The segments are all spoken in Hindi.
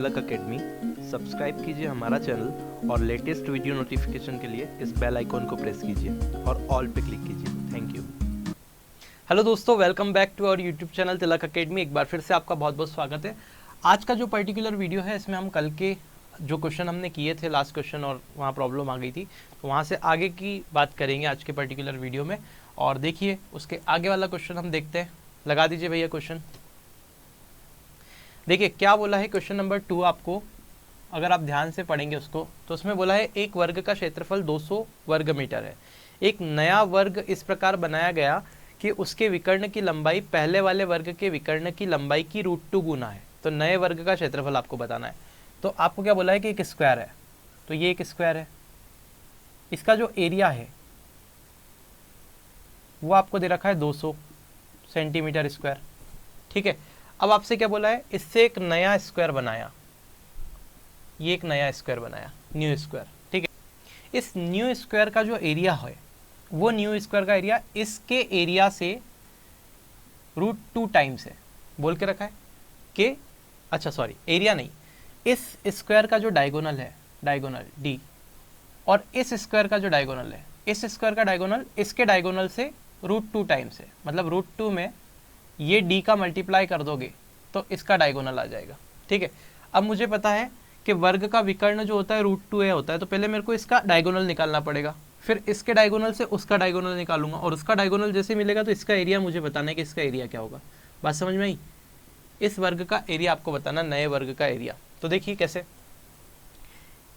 तिलक अकेडमी सब्सक्राइब कीजिए हमारा चैनल और लेटेस्ट वीडियो नोटिफिकेशन के लिए इस बेल आइकॉन को प्रेस कीजिए और ऑल पे क्लिक कीजिए। Thank you. हेलो दोस्तों, welcome back to our YouTube channel Tilak Academy. एक बार फिर से आपका बहुत बहुत स्वागत है। आज का जो पर्टिकुलर वीडियो है इसमें हम कल के जो क्वेश्चन हमने किए थे, लास्ट क्वेश्चन, और वहाँ प्रॉब्लम आ गई थी, तो वहाँ से आगे की बात करेंगे आज के पर्टिकुलर वीडियो में। और देखिए उसके आगे वाला क्वेश्चन हम देखते हैं। लगा दीजिए भैया क्वेश्चन। देखिए क्या बोला है क्वेश्चन नंबर 2 आपको, अगर आप ध्यान से पढ़ेंगे उसको, तो उसमें बोला है एक वर्ग का क्षेत्रफल 200 वर्ग मीटर है। एक नया वर्ग इस प्रकार बनाया गया कि उसके विकर्ण की लंबाई पहले वाले वर्ग के विकर्ण की लंबाई की √2 गुना है। तो नए वर्ग का क्षेत्रफल आपको बताना है। तो आपको क्या बोला है कि एक स्क्वायर है, तो ये एक स्क्वायर है। इसका जो एरिया है वो आपको दे रखा है 200 सेंटीमीटर स्क्वायर। ठीक है, अब आपसे क्या बोला है, इससे एक नया स्क्वायर बनाया, ये एक नया स्क्वायर बनाया, न्यू स्क्वायर। ठीक है, इस न्यू स्क्वायर का जो एरिया है वो न्यू स्क्वायर का एरिया इसके एरिया से √2 टाइम्स है। बोल के रखा है कि अच्छा सॉरी, एरिया नहीं, इस स्क्वायर का जो डायगोनल है, डायगोनल डी, और इस स्क्वायर का जो डायगोनल है, इस स्क्वायर का डायगोनल इसके डायगोनल से √2 टाइम्स है। मतलब √2 में ये डी का मल्टीप्लाई कर दोगे तो इसका डायगोनल आ जाएगा। ठीक है, अब मुझे पता है कि वर्ग का विकर्ण जो होता है √2a होता है, तो पहले मेरे को इसका डायगोनल निकालना पड़ेगा, फिर इसके डायगोनल से उसका डायगोनल निकालूंगा, और उसका डायगोनल जैसे मिलेगा तो इसका एरिया मुझे बताना है कि इसका एरिया क्या होगा। बात समझ में आई? इस वर्ग का एरिया आपको बताना, नए वर्ग का एरिया। तो देखिए कैसे,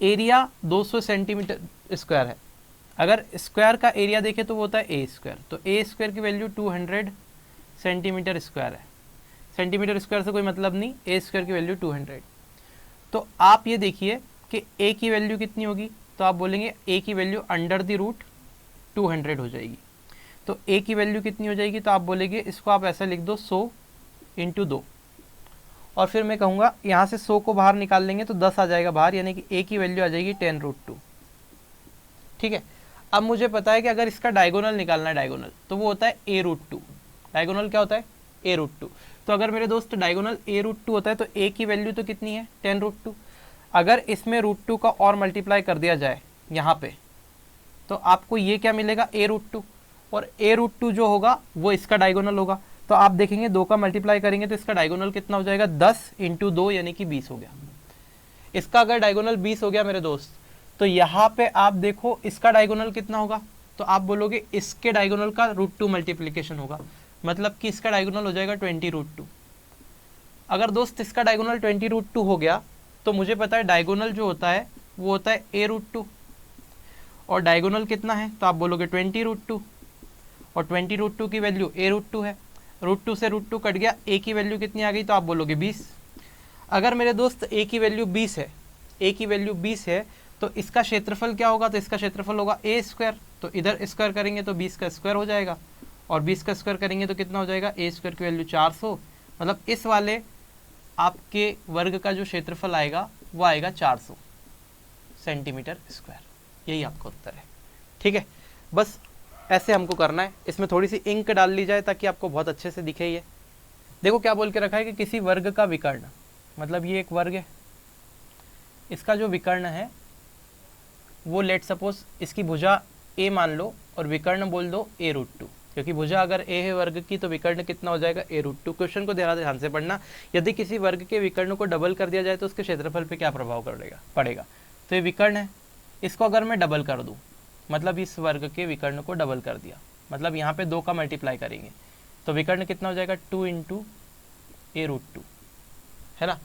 एरिया 200 सेंटीमीटर स्क्वायर है। अगर स्क्वायर का एरिया देखें तो वो होता है ए स्क्वायर, तो ए स्क्वायर की वैल्यू 200 सेंटीमीटर स्क्वायर है। सेंटीमीटर स्क्वायर से कोई मतलब नहीं, ए स्क्वायर की वैल्यू 200। तो आप ये देखिए कि ए की वैल्यू कितनी होगी, तो आप बोलेंगे ए की वैल्यू √200 हो जाएगी। तो ए की वैल्यू कितनी हो जाएगी, तो आप बोलेंगे इसको आप ऐसा लिख दो 100 × 2, और फिर मैं कहूँगा यहाँ से 100 को बाहर निकाल लेंगे तो 10 आ जाएगा बाहर, यानी कि ए की वैल्यू आ जाएगी 10√2। ठीक है, अब मुझे पता है कि अगर इसका डायगोनल निकालना है, डायगोनल, तो वो होता है a√2। डायगोनल क्या होता है? a√2। तो अगर मेरे दोस्त डायगोनल a√2 होता है तो a की वैल्यू तो कितनी है? 10√2। अगर इसमें √2 का और मल्टीप्लाई कर दिया जाए यहाँ पे, तो आपको ये क्या मिलेगा? a√2, और a√2 जो होगा वो इसका डायगोनल होगा। तो आप देखेंगे 2 का मल्टीप्लाई करेंगे तो इसका डायगोनल कितना हो जाएगा? 10 × 2 यानी कि 20 हो गया। इसका अगर डायगोनल 20 हो गया मेरे दोस्त, तो यहाँ पे आप देखो इसका डायगोनल कितना होगा, तो आप बोलोगे इसके डायगोनल का √2 मल्टीप्लिकेशन होगा, मतलब कि इसका डायगोनल हो जाएगा 20√2। अगर दोस्त इसका डायगोनल 20√2 हो गया तो मुझे पता है डायगोनल जो होता है वो होता है a√2, और डायगोनल कितना है, तो आप बोलोगे 20√2, और 20√2 की वैल्यू a√2 है। √2 से √2 कट गया, a की वैल्यू कितनी आ गई, तो आप बोलोगे 20। अगर मेरे दोस्त a की वैल्यू 20 है, a की वैल्यू 20 है, तो इसका क्षेत्रफल क्या होगा, तो इसका क्षेत्रफल होगा a स्क्वायर। तो इधर स्क्वायर करेंगे तो 20 का स्क्वायर हो जाएगा, और 20 का स्क्वायर करेंगे तो कितना हो जाएगा? a स्क्वायर की वैल्यू 400। मतलब इस वाले आपके वर्ग का जो क्षेत्रफल आएगा वो आएगा 400 सेंटीमीटर स्क्वायर। यही आपका उत्तर है। ठीक है, बस ऐसे हमको करना है। इसमें थोड़ी सी इंक डाल ली जाए ताकि आपको बहुत अच्छे से दिखे। ये देखो क्या बोल के रखा है कि किसी वर्ग का विकर्ण, मतलब ये एक वर्ग है, इसका जो विकर्ण है वो लेट सपोज इसकी भुजा a मान लो और विकर्ण बोल दो a√2, क्योंकि भुजा अगर a है वर्ग की तो विकर्ण कितना हो जाएगा? a√2। क्वेश्चन को ध्यान से पढ़ना। यदि किसी वर्ग के विकर्ण को डबल कर दिया जाए तो उसके क्षेत्रफल पे क्या प्रभाव पड़ेगा। तो ये विकर्ण है, इसको अगर मैं डबल कर दूँ, मतलब इस वर्ग के विकर्ण को डबल कर दिया, मतलब यहाँ पे 2 का मल्टीप्लाई करेंगे तो विकर्ण कितना हो जाएगा? 2 × a√2, है ना।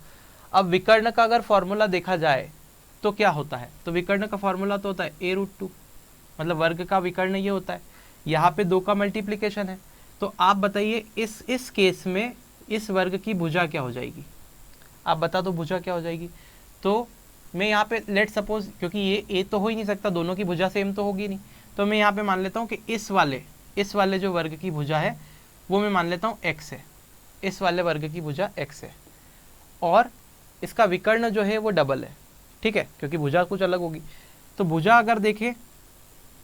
अब विकर्ण का अगर फॉर्मूला देखा जाए तो क्या होता है, तो विकर्ण का फॉर्मूला तो होता है a√2, मतलब वर्ग का विकर्ण ये होता है। यहाँ पे 2 का मल्टीप्लिकेशन है, तो आप बताइए इस केस में इस वर्ग की भुजा क्या हो जाएगी? आप बता दो भुजा क्या हो जाएगी। तो मैं यहाँ पे लेट सपोज, क्योंकि ये a तो हो ही नहीं सकता, दोनों की भुजा सेम तो होगी नहीं, तो मैं यहाँ पे मान लेता हूँ कि इस वाले जो वर्ग की भुजा है वो मैं मान लेता हूँ x है। इस वाले वर्ग की भुजा x है, और इसका विकर्ण जो है वो डबल है। ठीक है, क्योंकि भुजा कुछ अलग होगी। तो भुजा अगर देखें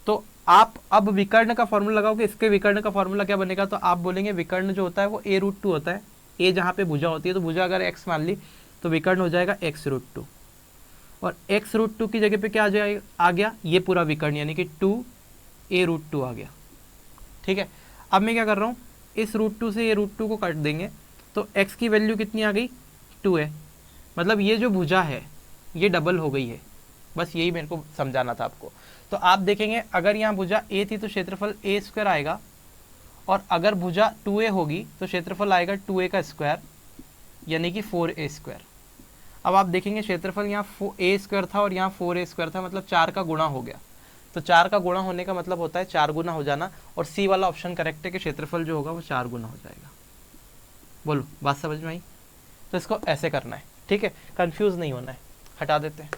तो आप अब विकर्ण का फॉर्मूला लगाओगे, इसके विकर्ण का फॉर्मूला क्या बनेगा, तो आप बोलेंगे विकर्ण जो होता है वो a√2 होता है। a जहाँ पे भुजा होती है, तो भुजा अगर x मान ली तो विकर्ण हो जाएगा x√2, और x√2 की जगह पे क्या आ गया, ये पूरा विकर्ण यानी कि 2a√2 आ गया। ठीक है, अब मैं क्या कर रहा हूँ, इस √2 से ये √2 को काट देंगे तो x की वैल्यू कितनी आ गई, 2a। मतलब ये जो भुजा है ये डबल हो गई है, बस यही मेरे को समझाना था आपको। तो आप देखेंगे अगर यहाँ भुजा a थी तो क्षेत्रफल a² आएगा, और अगर भुजा 2a होगी तो क्षेत्रफल आएगा 2a का स्क्वायर यानी कि 4a²। अब आप देखेंगे क्षेत्रफल यहाँ a² था और यहाँ 4a² था, मतलब 4 का गुणा हो गया। तो 4 का गुणा होने का मतलब होता है 4 गुना हो जाना, और सी वाला ऑप्शन करेक्ट है कि क्षेत्रफल जो होगा वो 4 गुना हो जाएगा। बोलो बात समझ में आई? तो इसको ऐसे करना है, ठीक है, कंफ्यूज नहीं होना है। हटा देते हैं,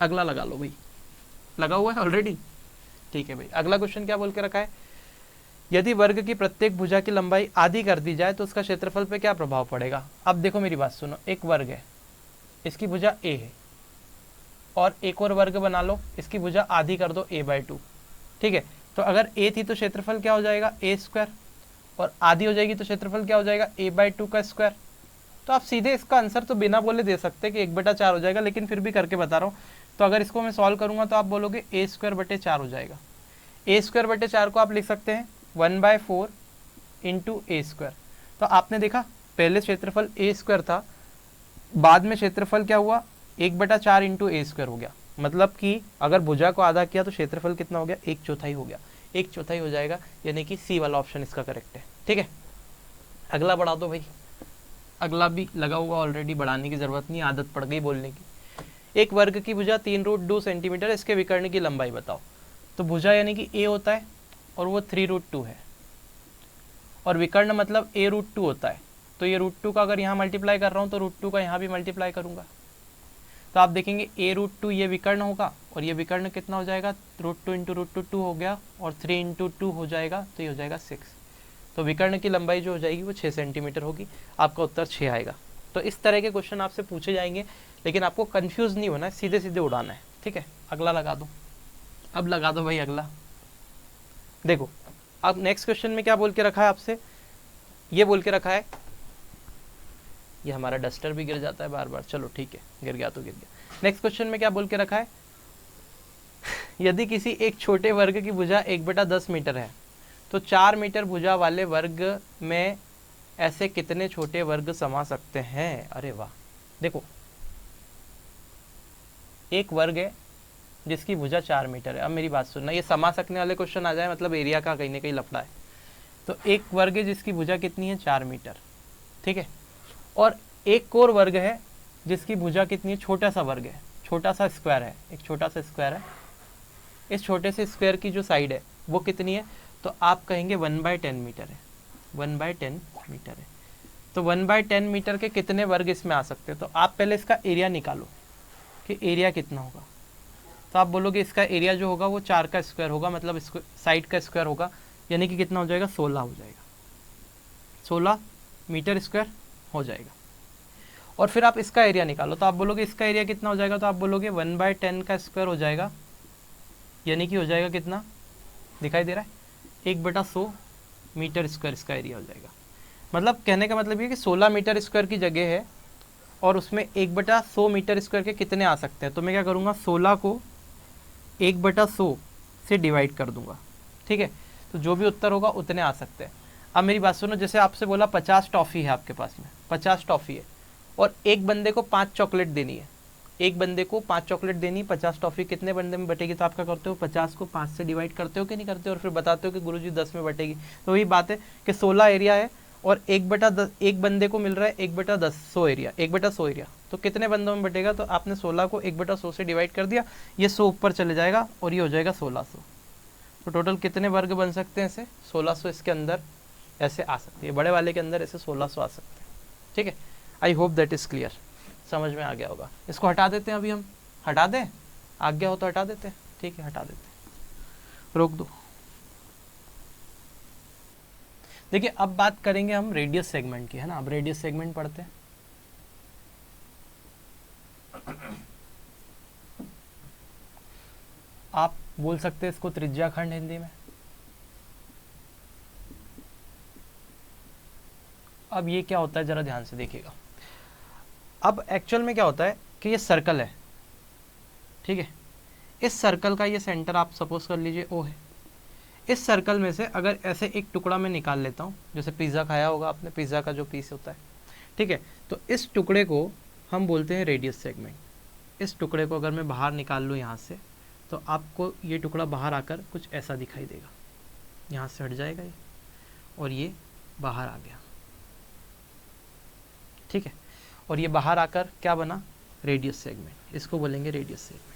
अगला लगा लो भाई, लगा हुआ है ऑलरेडी। ठीक है भाई, अगला क्वेश्चन क्या बोल के रखा है, यदि वर्ग की प्रत्येक भुजा की लंबाई आधी कर दी जाए तो उसका क्षेत्रफल पे क्या प्रभाव पड़ेगा। अब देखो मेरी बात सुनो, एक वर्ग है, इसकी भुजा a है, और एक और वर्ग बना लो, इसकी भुजा आधी कर दो a/2। ठीक है, तो अगर a थी तो क्षेत्रफल क्या हो जाएगा a², और आधी हो जाएगी तो क्षेत्रफल क्या हो जाएगा a/2 का स्क्वायर। तो आप सीधे इसका आंसर तो बिना बोले दे सकते हैं कि 1/4 हो जाएगा, लेकिन फिर भी करके बता रहा हूँ। तो अगर इसको मैं सॉल्व करूंगा तो आप बोलोगे a²/4 हो जाएगा। a²/4 को आप लिख सकते हैं 1/4 इंटू a²। तो आपने देखा पहले क्षेत्रफल a² था, बाद में क्षेत्रफल क्या हुआ 1/4 इंटू a² हो गया। मतलब कि अगर भुजा को आधा किया तो क्षेत्रफल कितना हो गया, 1/4 हो गया, 1/4 हो जाएगा, यानी कि सी वाला ऑप्शन इसका करेक्ट है। ठीक है, अगला बढ़ा दो भाई, अगला भी लगा हुआ ऑलरेडी, बढ़ाने की जरूरत नहीं, आदत पड़ गई बोलने की। एक वर्ग की भुजा 3√2 सेंटीमीटर, इसके विकर्ण की लंबाई बताओ। तो भुजा यानी कि a होता है और वो 3√2 है, और विकर्ण मतलब a√2 होता है। तो ये √2 का अगर यहाँ मल्टीप्लाई कर रहा हूँ तो √2 का यहाँ भी मल्टीप्लाई करूँगा। तो आप देखेंगे a√2 ये विकर्ण होगा, और ये विकर्ण कितना हो जाएगा, √2 इंटू √2 हो गया, और 3 इंटू 2 हो जाएगा, तो ये हो जाएगा 6। तो विकर्ण की लंबाई जो हो जाएगी वो 6 सेंटीमीटर होगी। आपका उत्तर 6 आएगा। तो इस तरह के क्वेश्चन आपसे पूछे जाएंगे, लेकिन आपको कंफ्यूज नहीं होना है, सीधे सीधे उड़ाना है। ठीक है, अगला लगा दो, अब लगा दो भाई अगला। देखो अब नेक्स्ट क्वेश्चन में क्या बोल के रखा है आपसे, ये बोल के रखा है, ये हमारा डस्टर भी गिर जाता है बार बार, चलो ठीक है, गिर गया तो गिर गया। नेक्स्ट क्वेश्चन में क्या बोल के रखा है, यदि किसी एक छोटे वर्ग की भुजा 1/10 मीटर है तो 4 मीटर भुजा वाले वर्ग में ऐसे कितने छोटे वर्ग समा सकते हैं। अरे वाह, देखो एक वर्ग है जिसकी भुजा 4 मीटर है। अब मेरी बात सुनना, ये समा सकने वाले क्वेश्चन आ जाए मतलब एरिया का कहीं ना कहीं लफड़ा है। तो एक वर्ग है जिसकी भुजा कितनी है, 4 मीटर। ठीक है, और एक और वर्ग है जिसकी भुजा कितनी है, छोटा सा वर्ग है, छोटा सा स्क्वायर है, एक छोटा सा स्क्वायर है। इस छोटे से स्क्वायर की जो साइड है वो कितनी है, तो आप कहेंगे 1/10 मीटर है, 1/10 मीटर है। तो 1/10 मीटर के कितने वर्ग इसमें आ सकते हैं। तो आप पहले इसका एरिया निकालो कि एरिया कितना होगा। तो आप बोलोगे इसका एरिया जो होगा वो 4 का स्क्वायर होगा, मतलब साइड का स्क्वायर होगा, यानी कि कितना हो जाएगा, 16 हो जाएगा, 16 मीटर स्क्वायर हो जाएगा। और फिर आप इसका एरिया निकालो, तो आप बोलोगे इसका एरिया कितना हो जाएगा, तो आप बोलोगे 1/10 का स्क्वायर हो जाएगा, यानी कि हो जाएगा कितना, दिखाई दे रहा है, 1/100 मीटर स्क्वायर इसका एरिया हो जाएगा। मतलब कहने का मतलब ये कि 16 मीटर स्क्वायर की जगह है और उसमें 1/100 मीटर स्क्वायर के कितने आ सकते हैं। तो मैं क्या करूँगा, 16 को 1/100 से डिवाइड कर दूंगा। ठीक है, तो जो भी उत्तर होगा उतने आ सकते हैं। अब मेरी बात सुनो, जैसे आपसे बोला 50 टॉफ़ी है आपके पास में, 50 टॉफ़ी है, और एक बंदे को 5 चॉकलेट देनी है, एक बंदे को 5 चॉकलेट देनी, 50 टॉफ़ी कितने बंदे में बटेगी। तो आप क्या करते हो, 50 को 5 से डिवाइड करते हो कि नहीं करते हो, और फिर बताते हो कि गुरुजी 10 में बटेगी। तो वही बात है कि 16 एरिया है और 1/10 एक बंदे को मिल रहा है 1/10 100 एरिया, 1/100 एरिया, तो कितने बंदों में बटेगा। तो आपने 16 को 1/100 से डिवाइड कर दिया, ये 100 ऊपर चले जाएगा और ये हो जाएगा 1600। तो टोटल कितने वर्ग बन सकते हैं ऐसे, 1600 इसके अंदर ऐसे आ सकती है, बड़े वाले के अंदर ऐसे 1600 आ सकते हैं। ठीक है, I hope that is clear, समझ में आ गया होगा। इसको हटा देते हैं, अभी हम हटा दें, आ गया हो तो हटा देते हैं। ठीक है, हटा देते हैं, रोक दो। देखिए अब बात करेंगे हम रेडियस सेगमेंट की, है ना। अब रेडियस सेगमेंट पढ़ते हैं। आप बोल सकते हैं इसको त्रिज्या खंड हिंदी में। अब ये क्या होता है जरा ध्यान से देखिएगा। अब एक्चुअल में क्या होता है कि ये सर्कल है, ठीक है, इस सर्कल का ये सेंटर आप सपोज कर लीजिए ओ है। इस सर्कल में से अगर ऐसे एक टुकड़ा मैं निकाल लेता हूँ, जैसे पिज़्ज़ा खाया होगा आपने, पिज़्ज़ा का जो पीस होता है, ठीक है, तो इस टुकड़े को हम बोलते हैं रेडियस सेगमेंट। इस टुकड़े को अगर मैं बाहर निकाल लूँ यहाँ से, तो आपको ये टुकड़ा बाहर आकर कुछ ऐसा दिखाई देगा, यहाँ से हट जाएगा ये और ये बाहर आ गया, ठीक है, और ये बाहर आकर क्या बना, रेडियस सेगमेंट, इसको बोलेंगे रेडियस सेगमेंट।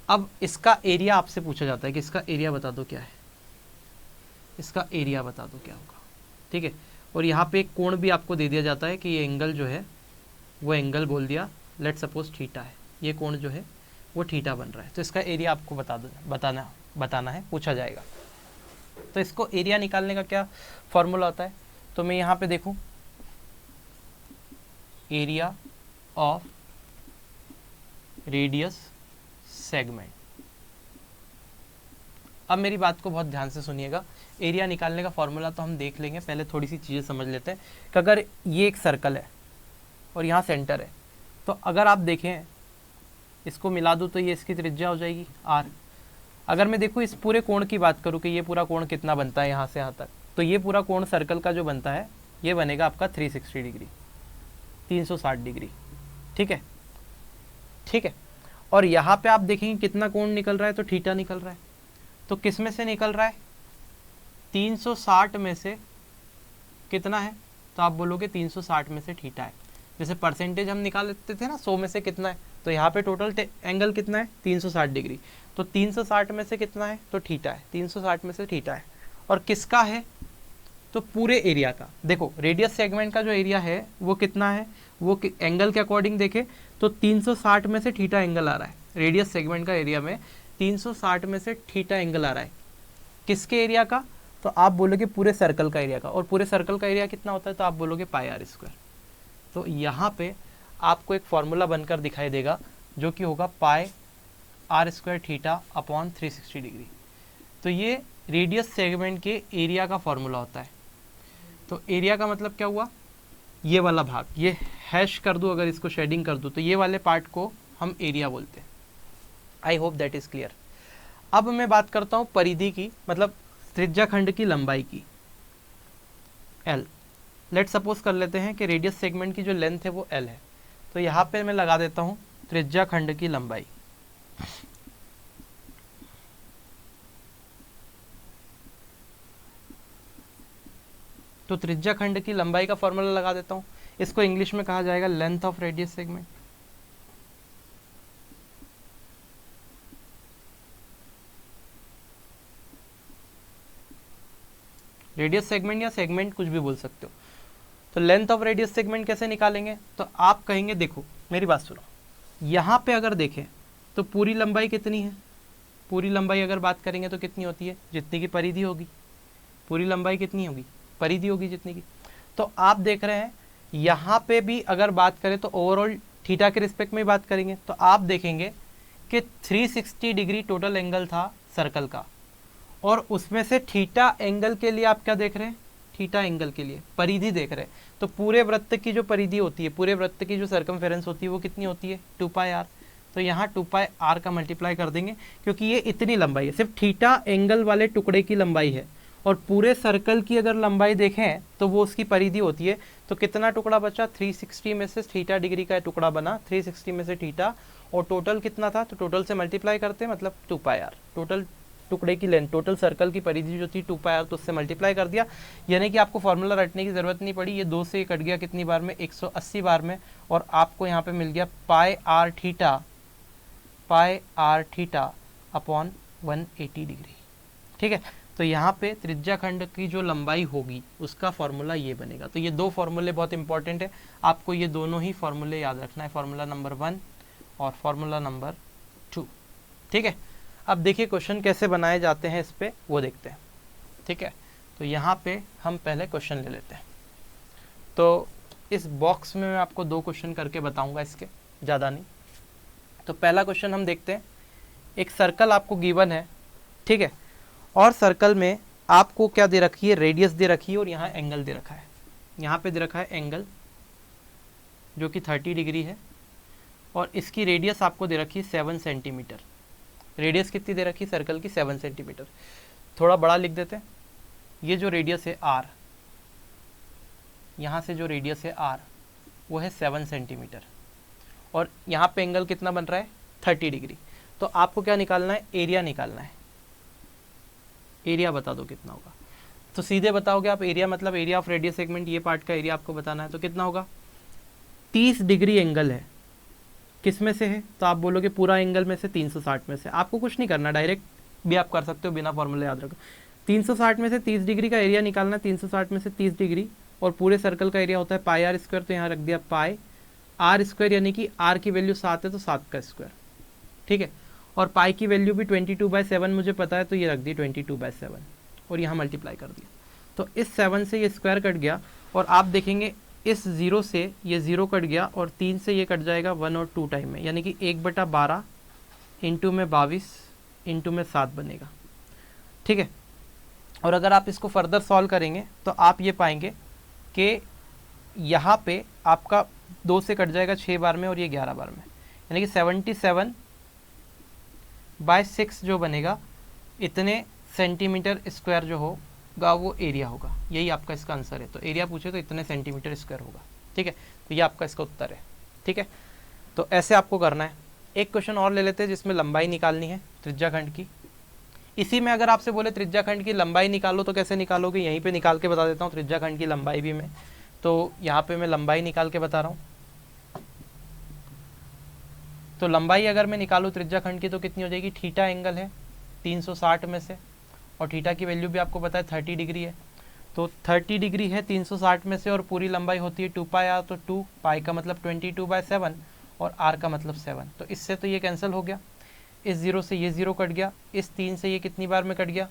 अब इसका एरिया आपसे पूछा जाता है कि इसका एरिया बता दो क्या है, इसका एरिया बता दो क्या होगा, ठीक है, और यहाँ पे एक कोण भी आपको दे दिया जाता है कि ये एंगल जो है वो एंगल बोल दिया, लेट सपोज थीटा है, ये कोण जो है वो थीटा बन रहा है, तो इसका एरिया आपको बताना है, पूछा जाएगा। तो इसको एरिया निकालने का क्या फॉर्मूला होता है, तो मैं यहाँ पे देखूँ एरिया ऑफ रेडियस सेगमेंट। अब मेरी बात को बहुत ध्यान से सुनिएगा, एरिया निकालने का फॉर्मूला तो हम देख लेंगे, पहले थोड़ी सी चीज़ें समझ लेते हैं कि अगर ये एक सर्कल है और यहाँ सेंटर है, तो अगर आप देखें इसको मिला दूँ तो ये इसकी त्रिज्या हो जाएगी r। अगर मैं देखूँ इस पूरे कोण की बात करूँ कि ये पूरा कोण कितना बनता है यहाँ से यहाँ तक, तो ये पूरा कोण सर्कल का जो बनता है ये बनेगा आपका 360 डिग्री, 360 डिग्री, ठीक है, ठीक है। और यहाँ पे आप देखेंगे कितना कोण निकल रहा है, तो थीटा निकल रहा है, तो किस में से निकल रहा है, 360 में से कितना है, तो आप बोलोगे 360 में से थीटा है। जैसे परसेंटेज हम निकाल लेते थे ना, 100 में से कितना है, तो यहाँ पे टोटल एंगल कितना है, 360 डिग्री, तो 360 में से कितना है, तो थीटा है, 360 में से थीटा है। और किसका है, तो पूरे एरिया का। देखो रेडियस सेगमेंट का जो एरिया है वो कितना है, वो एंगल के अकॉर्डिंग देखे तो 360 में से थीटा एंगल आ रहा है, रेडियस सेगमेंट का एरिया में 360 में से थीटा एंगल आ रहा है। किसके एरिया का, तो आप बोलोगे पूरे सर्कल का एरिया का, और पूरे सर्कल का एरिया कितना होता है, तो आप बोलोगे पाई आर स्क्वायर। तो यहाँ पे आपको एक फॉर्मूला बनकर दिखाई देगा जो कि होगा pi r square theta upon 360 degree. तो ये रेडियस सेगमेंट के एरिया का फॉर्मूला होता है। तो एरिया का मतलब क्या हुआ, ये वाला भाग, ये हैश कर दूँ, अगर इसको शेडिंग कर दूँ तो ये वाले पार्ट को हम एरिया बोलते हैं। I hope that is clear. अब मैं बात करता हूँ परिधि की, मतलब त्रिज्या खंड की लंबाई की, एल। लेट सपोज कर लेते हैं कि रेडियस सेगमेंट की जो लेंथ है वो एल है, तो यहाँ पे मैं लगा देता हूँ त्रिज्या खंड की लंबाई। तो त्रिज्या खंड की लंबाई का फॉर्मूला लगा देता हूँ, इसको इंग्लिश में कहा जाएगा length of radius segment. Radius segment या सेगमेंट कुछ भी बोल सकते हो। तो लेंथ ऑफ रेडियस सेगमेंट कैसे निकालेंगे, तो आप कहेंगे देखो मेरी बात सुनो, यहाँ पे अगर देखें तो पूरी लंबाई कितनी है, पूरी लंबाई अगर बात करेंगे तो कितनी होती है, जितनी की परिधि होगी। पूरी लंबाई कितनी होगी, परिधि होगी जितनी की। तो आप देख रहे हैं यहाँ पे भी अगर बात करें तो ओवरऑल थीटा के रिस्पेक्ट में बात करेंगे तो आप देखेंगे कि 360 डिग्री टोटल एंगल था सर्कल का, और उसमें से थीटा एंगल के लिए आप क्या देख रहे हैं, थीटा एंगल के लिए परिधि देख रहे हैं। तो पूरे वृत्त की जो परिधि होती है, पूरे वृत्त की जो सर्कमफेरेंस होती है वो कितनी होती है, 2 पाई आर। तो यहाँ 2 पाई आर का मल्टीप्लाई कर देंगे, क्योंकि ये इतनी लंबाई है, सिर्फ थीटा एंगल वाले टुकड़े की लंबाई है, और पूरे सर्कल की अगर लंबाई देखें तो वो उसकी परिधि होती है। तो कितना टुकड़ा बचा, 360 में से थीटा डिग्री का टुकड़ा बना, 360 में से थीटा, और टोटल कितना था, तो टोटल से मल्टीप्लाई करते मतलब 2 पाई आर। टोटल टुकड़े की लेंथ, टोटल सर्कल की परिधि जो थी 2 पाई आर, तो उससे मल्टीप्लाई कर दिया। यानी कि आपको फॉर्मूला रटने की ज़रूरत नहीं पड़ी, ये 2 से कट गया कितनी बार में, 180 बार में, और आपको यहाँ पे मिल गया पाई आर थीटा अपॉन 180 डिग्री। ठीक है, तो यहाँ पे त्रिज्या खंड की जो लंबाई होगी उसका फॉर्मूला ये बनेगा। तो ये 2 फॉर्मूले बहुत इंपॉर्टेंट है, आपको ये दोनों ही फॉर्मूले याद रखना है, फॉर्मूला नंबर 1 और फॉर्मूला नंबर 2। ठीक है, अब देखिए क्वेश्चन कैसे बनाए जाते हैं इस पे वो देखते हैं। ठीक है, तो यहाँ पे हम पहले क्वेश्चन ले लेते हैं। तो इस बॉक्स में मैं आपको 2 क्वेश्चन करके बताऊंगा, इसके ज़्यादा नहीं। तो पहला क्वेश्चन हम देखते हैं, एक सर्कल आपको गिवन है, ठीक है, और सर्कल में आपको क्या दे रखी है, रेडियस दे रखी है और यहाँ एंगल दे रखा है। यहाँ पे दे रखा है एंगल जो कि 30 डिग्री है और इसकी रेडियस आपको दे रखी है 7 सेंटीमीटर। रेडियस कितनी दे रखी है सर्कल की, 7 सेंटीमीटर। थोड़ा बड़ा लिख देते हैं, ये जो रेडियस है r, यहाँ से जो रेडियस है r वो है 7 सेंटीमीटर और यहाँ पे एंगल कितना बन रहा है 30 डिग्री। तो आपको क्या निकालना है, एरिया निकालना है। एरिया बता दो कितना होगा, तो सीधे बताओगे आप एरिया, मतलब एरिया ऑफ रेडियस सेगमेंट, ये पार्ट का एरिया आपको बताना है। तो कितना होगा, 30 डिग्री एंगल है, किस में से है, तो आप बोलोगे पूरा एंगल में से 360 में से। आपको कुछ नहीं करना, डायरेक्ट भी आप कर सकते हो बिना फॉर्मूला याद रखो। 360 में से 30 डिग्री का एरिया निकालना, 360 में से 30 डिग्री, और पूरे सर्कल का एरिया होता है पाई आर स्क्वायर, तो यहाँ रख दिया पाई आर स्क्वायर, यानी कि आर की वैल्यू 7 है तो 7 का स्क्वायर, ठीक है। और पाई की वैल्यू भी 22/7 मुझे पता है, तो ये रख दी 22/7 और यहाँ मल्टीप्लाई कर दिया। तो इस 7 से ये स्क्वायर कट गया और आप देखेंगे इस 0 से ये 0 कट गया और 3 से ये कट जाएगा 1 और 2 टाइम में, यानी कि 1/12 इंटू में 22 इंटू में 7 बनेगा, ठीक है। और अगर आप इसको फर्दर सॉल्व करेंगे तो आप ये पाएंगे कि यहाँ पे आपका 2 से कट जाएगा 6 बार में और ये 11 बार में, यानी कि 77/6 जो बनेगा, इतने सेंटीमीटर स्क्वायर जो होगा वो एरिया होगा। यही आपका इसका आंसर है। तो एरिया पूछे तो इतने सेंटीमीटर स्क्वायर होगा, ठीक है। तो ये आपका इसका उत्तर है, ठीक है। तो ऐसे आपको करना है। एक क्वेश्चन और ले लेते हैं जिसमें लंबाई निकालनी है त्रिज्याखंड की। इसी में अगर आपसे बोले त्रिज्याखंड की लंबाई निकालो तो कैसे निकालोगे, यहीं पे निकाल के बता देता हूँ त्रिज्याखंड की लंबाई भी मैं। तो यहाँ पे मैं लंबाई निकाल के बता रहा हूँ। तो लंबाई अगर मैं निकालूँ त्रिज्याखंड की तो कितनी हो जाएगी, थीटा एंगल है 360 में से, और थीटा की वैल्यू भी आपको पता है 30 डिग्री है। तो 30 डिग्री है 360 में से और पूरी लंबाई होती है 2 पाई आर, तो 2 पाई का मतलब 22/7 और आर का मतलब 7। तो इससे तो ये कैंसिल हो गया, इस 0 से ये 0 कट गया, इस 3 से ये कितनी बार में कट गया,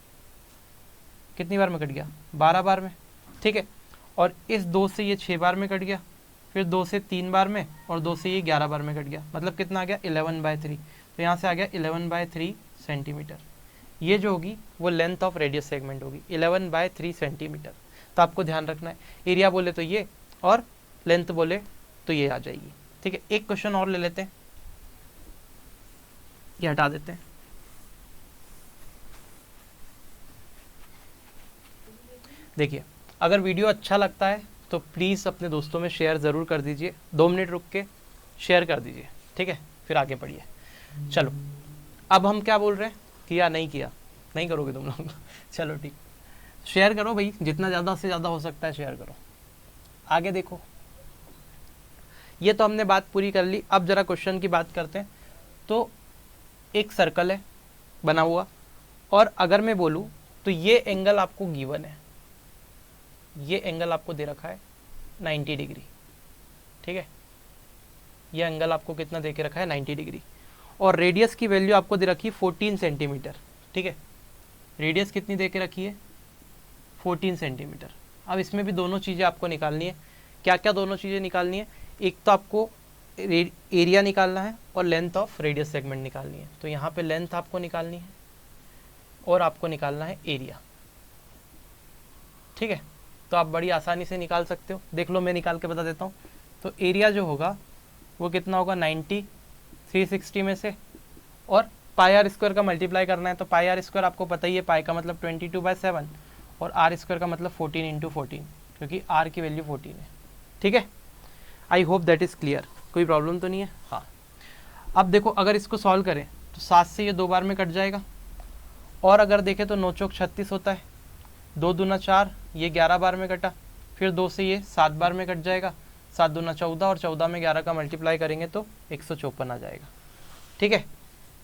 कितनी बार में कट गया, 12 बार में, ठीक है। और इस 2 से ये 6 बार में कट गया, फिर 2 से 3 बार में, और 2 से ये 11 बार में कट गया, मतलब कितना आ गया 11/3। तो यहाँ से आ गया 11/3 सेंटीमीटर। ये जो होगी वो लेंथ ऑफ रेडियस सेगमेंट होगी 11/3 सेंटीमीटर। तो आपको ध्यान रखना है, एरिया बोले तो ये और लेंथ बोले तो ये आ जाएगी, ठीक है। एक क्वेश्चन और ले लेते हैं, ये हटा देते हैं। देखिए, अगर वीडियो अच्छा लगता है तो प्लीज़ अपने दोस्तों में शेयर ज़रूर कर दीजिए। 2 मिनट रुक के शेयर कर दीजिए, ठीक है, फिर आगे बढ़िए। चलो, अब हम क्या बोल रहे हैं, किया नहीं किया, नहीं करोगे तुम लोग चलो ठीक, शेयर करो भाई, जितना ज़्यादा से ज़्यादा हो सकता है शेयर करो। आगे देखो, ये तो हमने बात पूरी कर ली। अब ज़रा क्वेश्चन की बात करते हैं। तो एक सर्कल है बना हुआ, और अगर मैं बोलूँ तो ये एंगल आपको गिवन है, ये एंगल आपको दे रखा है 90 डिग्री, ठीक है। ये एंगल आपको कितना दे के रखा है 90 डिग्री, और रेडियस की वैल्यू आपको दे रखी है 14 सेंटीमीटर, ठीक है। रेडियस कितनी दे के रखी है 14 सेंटीमीटर। अब इसमें भी दोनों चीज़ें आपको निकालनी है। क्या क्या दोनों चीज़ें निकालनी है, एक तो आपको एरिया निकालना है और लेंथ ऑफ रेडियस सेगमेंट निकालनी है। तो यहाँ पे लेंथ आपको निकालनी है और आपको निकालना है एरिया, ठीक है। तो आप बड़ी आसानी से निकाल सकते हो, देख लो मैं निकाल के बता देता हूँ। तो एरिया जो होगा वो कितना होगा 90 360 में से, और पाई आर स्क्वायर का मल्टीप्लाई करना है। तो पाई आर स्क्वायर आपको पता ही है, पाई का मतलब 22/7 और आर स्क्वायर का मतलब 14 इंटू 14, क्योंकि आर की वैल्यू 14 है, ठीक है। I hope that is clear, कोई प्रॉब्लम तो नहीं है। हाँ, अब देखो, अगर इसको सॉल्व करें तो 7 से ये 2 बार में कट जाएगा, और अगर देखें तो 9 चौक 36 होता है, 2 दूना 4, ये 11 बार में कटा, फिर 2 से ये 7 बार में कट जाएगा, 7 दूना 14, और 14 में 11 का मल्टीप्लाई करेंगे तो 154 आ जाएगा, ठीक है।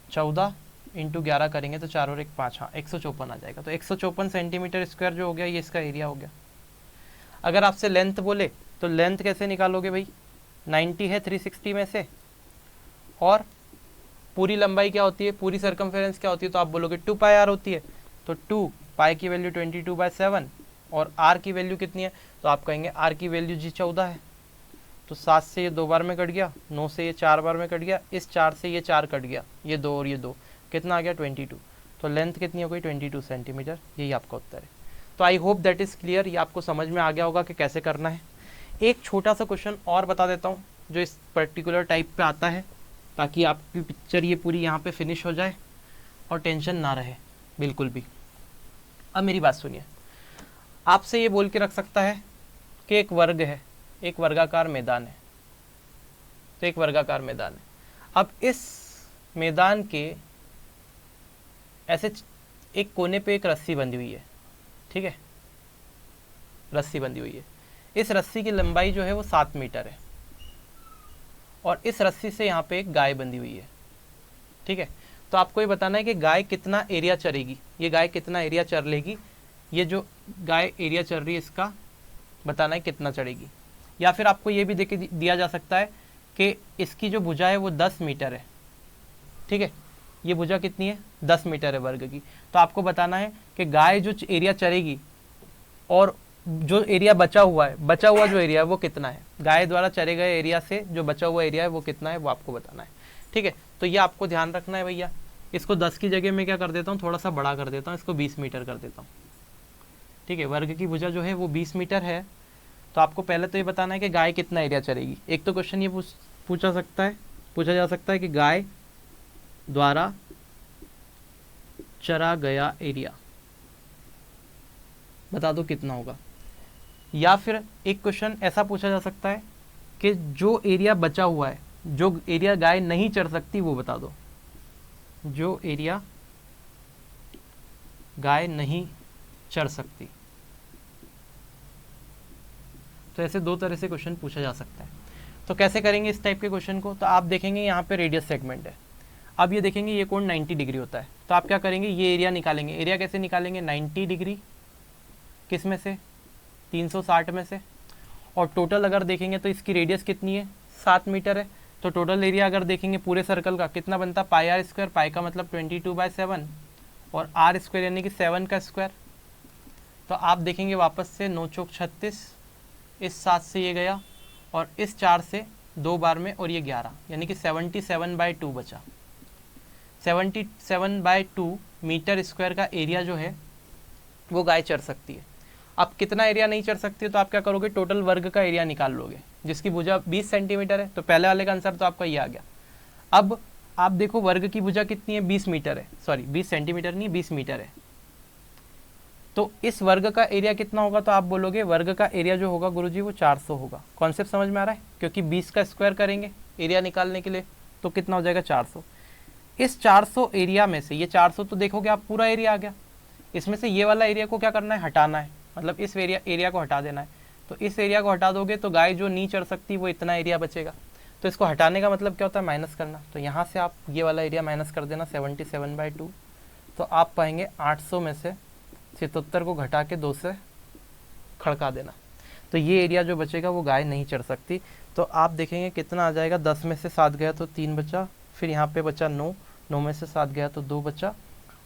14 इंटू 11 करेंगे तो 4 और 1 5, हाँ 154 आ जाएगा। तो 154 सेंटीमीटर स्क्वायर जो हो गया ये इसका एरिया हो गया। अगर आपसे लेंथ बोले तो लेंथ कैसे निकालोगे भाई, 90 है 360 में से, और पूरी लंबाई क्या होती है, पूरी सर्कमफेरेंस क्या होती है, तो आप बोलोगे 2 पाई आर होती है। तो 2 पाई की वैल्यू 22/7 और आर की वैल्यू कितनी है, तो आप कहेंगे आर की वैल्यू जी 14 है। तो 7 से ये 2 बार में कट गया, 9 से ये 4 बार में कट गया, इस 4 से ये 4 कट गया, ये 2 और ये 2, कितना आ गया 22। तो लेंथ कितनी हो गई 22 सेंटीमीटर, यही आपका उत्तर है। तो I hope that is clear, ये आपको समझ में आ गया होगा कि कैसे करना है। एक छोटा सा क्वेश्चन और बता देता हूँ जो इस पर्टिकुलर टाइप पे आता है, ताकि आपकी पिक्चर ये पूरी यहाँ पे फिनिश हो जाए और टेंशन ना रहे बिल्कुल भी। अब मेरी बात सुनिए, आपसे ये बोल के रख सकता है कि एक वर्ग है, एक वर्गाकार मैदान है, तो एक वर्गाकार मैदान है। अब इस मैदान के ऐसे एक कोने पे एक रस्सी बंधी हुई है, ठीक है, रस्सी बंधी हुई है। इस रस्सी की लंबाई जो है वो 7 मीटर है और इस रस्सी से यहाँ पे एक गाय बंधी हुई है, ठीक है। तो आपको ये बताना है कि गाय कितना एरिया चरेगी, ये गाय कितना एरिया चर लेगी, ये जो गाय एरिया चर रही है इसका बताना है कितना चढ़ेगी। या फिर आपको ये भी देके दिया जा सकता है कि इसकी जो भुजा है वो 10 मीटर है, ठीक है, ये भुजा कितनी है 10 मीटर है वर्ग की। तो आपको बताना है कि गाय जो एरिया चरेगी और जो एरिया बचा हुआ है, बचा हुआ जो एरिया है वो कितना है, गाय द्वारा चरे गए एरिया से जो बचा हुआ एरिया है वो कितना है, वो आपको बताना है, ठीक है। तो ये आपको ध्यान रखना है भैया। इसको 10 की जगह मैं क्या कर देता हूँ, थोड़ा सा बड़ा कर देता हूँ, इसको 20 मीटर कर देता हूँ, ठीक है। वर्ग की भुजा जो है वो 20 मीटर है। तो आपको पहले तो ये बताना है कि गाय कितना एरिया चरेगी। एक तो क्वेश्चन ये पूछा जा सकता है कि गाय द्वारा चरा गया एरिया बता दो कितना होगा। या फिर एक क्वेश्चन ऐसा पूछा जा सकता है कि जो एरिया बचा हुआ है, जो एरिया गाय नहीं चढ़ सकती वो बता दो, जो एरिया गाय नहीं चढ़ सकती। तो ऐसे दो तरह से क्वेश्चन पूछा जा सकता है। तो कैसे करेंगे इस टाइप के क्वेश्चन को, तो आप देखेंगे यहाँ पे रेडियस सेगमेंट है। अब ये देखेंगे ये कोण 90 डिग्री होता है, तो आप क्या करेंगे, ये एरिया निकालेंगे। एरिया कैसे निकालेंगे, 90 डिग्री किस में से, 360 में से, और टोटल अगर देखेंगे तो इसकी रेडियस कितनी है 7 मीटर है। तो टोटल एरिया अगर देखेंगे पूरे सर्कल का कितना बनता है, पाई आर स्क्वायर, पाई का मतलब 22/7 और आर स्क्वायर यानी कि 7 का स्क्वायर। तो आप देखेंगे वापस से 9 चौक 36, इस 7 से ये गया और इस 4 से 2 बार में और ये 11 यानी कि 77/2 बचा। 77/2 मीटर स्क्वायर का एरिया जो है वो गाय चढ़ सकती है। अब कितना एरिया नहीं चढ़ सकती है, तो आप क्या करोगे, टोटल वर्ग का एरिया निकाल लोगे, जिसकी भुजा 20 सेंटीमीटर है। तो पहले वाले का आंसर तो आपका ये आ गया। अब आप देखो वर्ग की भुजा कितनी है, 20 मीटर है, सॉरी 20 सेंटीमीटर नहीं 20 मीटर है। तो इस वर्ग का एरिया कितना होगा, तो आप बोलोगे वर्ग का एरिया जो होगा गुरुजी वो 400 होगा। कॉन्सेप्ट समझ में आ रहा है, क्योंकि 20 का स्क्वायर करेंगे एरिया निकालने के लिए तो कितना हो जाएगा 400। इस 400 एरिया में से ये 400 तो देखोगे आप पूरा एरिया आ गया, इसमें से ये वाला एरिया को क्या करना है, हटाना है, मतलब इस एरिया को हटा देना है। तो इस एरिया को हटा दोगे तो गाय जो नहीं चढ़ सकती वो इतना एरिया बचेगा। तो इसको हटाने का मतलब क्या होता है, माइनस करना। तो यहाँ से आप ये वाला एरिया माइनस कर देना 77/2। तो आप पाएंगे 800 में से 77 को घटा के 2 से खड़का देना, तो ये एरिया जो बचेगा वो गाय नहीं चढ़ सकती। तो आप देखेंगे कितना आ जाएगा, 10 में से 7 गया तो 3 बचा, फिर यहाँ पे बचा 9, 9 में से 7 गया तो 2 बचा,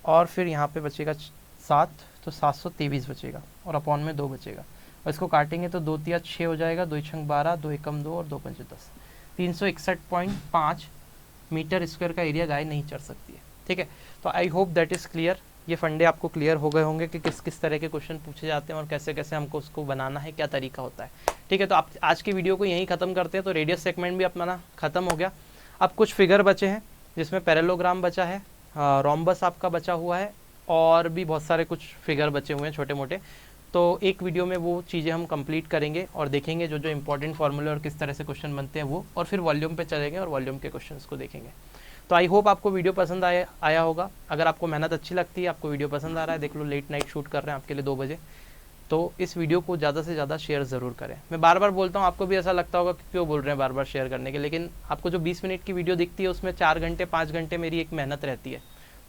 और फिर यहाँ पे बचेगा 7, तो 723 बचेगा और अपॉन में 2 बचेगा। और इसको काटेंगे तो 2 तिया 6 हो जाएगा, 2 छंग 12, 2 एकम 2 और 2 पंच 10, 361.5 मीटर स्क्वायर का एरिया गाय नहीं चढ़ सकती है, ठीक है। तो I hope that is clear, ये फंडे आपको क्लियर हो गए होंगे कि किस किस तरह के क्वेश्चन पूछे जाते हैं और कैसे कैसे हमको उसको बनाना है, क्या तरीका होता है, ठीक है। तो आप आज की वीडियो को यहीं ख़त्म करते हैं। तो रेडियस सेगमेंट भी अपना ख़त्म हो गया। अब कुछ फिगर बचे हैं जिसमें पैरेललोग्राम बचा है, रोम्बस आपका बचा हुआ है, और भी बहुत सारे कुछ फिगर बचे हुए हैं छोटे मोटे। तो एक वीडियो में वो चीज़ें हम कंप्लीट करेंगे और देखेंगे जो जो इंपॉर्टेंट फार्मूले और किस तरह से क्वेश्चन बनते हैं वो, और फिर वॉल्यूम पे चलेंगे और वॉल्यूम के क्वेश्चंस को देखेंगे। तो आई होप आपको वीडियो पसंद आया होगा। अगर आपको मेहनत अच्छी लगती है, आपको वीडियो पसंद आ रहा है, देख लो लेट नाइट शूट कर रहे हैं आपके लिए 2 बजे, तो इस वीडियो को ज़्यादा से ज़्यादा शेयर ज़रूर करें। मैं बार बार बोलता हूँ, आपको भी ऐसा लगता होगा कि क्यों बोल रहे हैं बार बार शेयर करने के, लेकिन आपको जो 20 मिनट की वीडियो दिखती है उसमें 4 घंटे 5 घंटे मेरी एक मेहनत रहती है।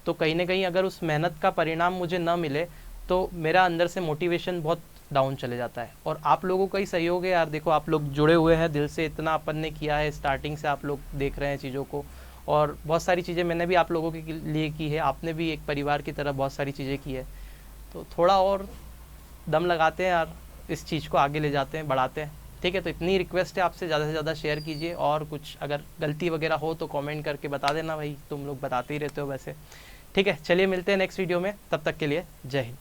तो कहीं ना कहीं अगर उस मेहनत का परिणाम मुझे न मिले तो मेरा अंदर से मोटिवेशन बहुत डाउन चले जाता है। और आप लोगों का ही सहयोग है यार, देखो आप लोग जुड़े हुए हैं दिल से, इतना अपन ने किया है, स्टार्टिंग से आप लोग देख रहे हैं चीज़ों को, और बहुत सारी चीज़ें मैंने भी आप लोगों के लिए की है, आपने भी एक परिवार की तरह बहुत सारी चीज़ें की है। तो थोड़ा और दम लगाते हैं यार, इस चीज़ को आगे ले जाते हैं, बढ़ाते हैं, ठीक है। तो इतनी रिक्वेस्ट है आपसे, ज़्यादा से ज़्यादा शेयर कीजिए, और कुछ अगर गलती वगैरह हो तो कमेंट करके बता देना भाई, तुम लोग बताते ही रहते हो वैसे, ठीक है। चलिए मिलते हैं नेक्स्ट वीडियो में, तब तक के लिए जय हिंद।